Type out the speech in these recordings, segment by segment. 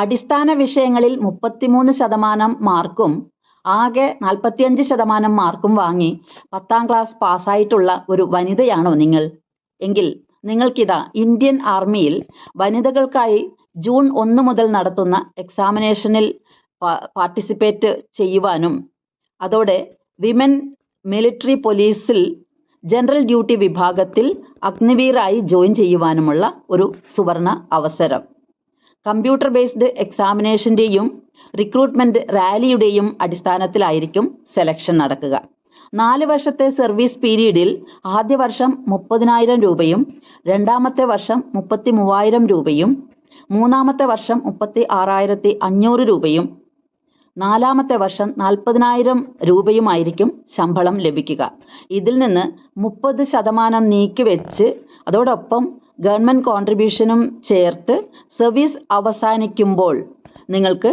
അടിസ്ഥാന വിഷയങ്ങളിൽ 33% മാർക്കും ആകെ 45% മാർക്കും വാങ്ങി 10ാം ക്ലാസ് പാസ്സായിട്ടുള്ള ഒരു വനിതയാണോ നിങ്ങൾ? എങ്കിൽ നിങ്ങൾക്കിതാ ഇന്ത്യൻ ആർമിയിൽ വനിതകൾക്കായി ജൂൺ 1 മുതൽ നടത്തുന്ന എക്സാമിനേഷനിൽ പാർട്ടിസിപ്പേറ്റ് ചെയ്യുവാനും അതോടെ വിമൻ മിലിറ്ററി പോലീസിൽ ജനറൽ ഡ്യൂട്ടി വിഭാഗത്തിൽ അഗ്നിവീറായി ജോയിൻ ചെയ്യുവാനുമുള്ള ഒരു സുവർണ അവസരം. കമ്പ്യൂട്ടർ ബേസ്ഡ് എക്സാമിനേഷൻ്റെയും റിക്രൂട്ട്മെൻറ്റ് റാലിയുടെയും അടിസ്ഥാനത്തിലായിരിക്കും സെലക്ഷൻ നടക്കുക. 4 വർഷത്തെ സർവീസ് പീരീഡിൽ ആദ്യ വർഷം 30,000 രൂപയും രണ്ടാമത്തെ വർഷം 33,000 രൂപയും മൂന്നാമത്തെ വർഷം 36,500 രൂപയും നാലാമത്തെ വർഷം 40,000 രൂപയുമായിരിക്കും ശമ്പളം ലഭിക്കുക. ഇതിൽ നിന്ന് 30% നീക്കിവെച്ച് അതോടൊപ്പം ഗവൺമെൻറ് കോൺട്രിബ്യൂഷനും ചേർത്ത് സർവീസ് അവസാനിക്കുമ്പോൾ നിങ്ങൾക്ക്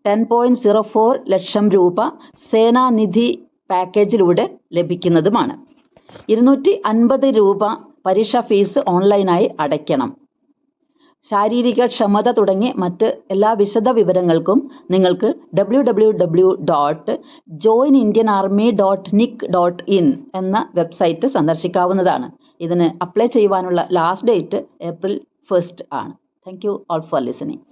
10.04 ലക്ഷം രൂപ സേനാനിധി പാക്കേജിലൂടെ ലഭിക്കുന്നതുമാണ്. 250 രൂപ പരീക്ഷാ ഫീസ് ഓൺലൈനായി അടയ്ക്കണം. ശാരീരിക ക്ഷമത തുടങ്ങി മറ്റ് എല്ലാ വിശദ വിവരങ്ങൾക്കും നിങ്ങൾക്ക് www.joinindianarmy.nic.in എന്ന വെബ്സൈറ്റ് സന്ദർശിക്കാവുന്നതാണ്. ഇതിന് അപ്ലൈ ചെയ്യുവാനുള്ള ലാസ്റ്റ് ഡേറ്റ് April 1 ആണ്. Thank you all for listening.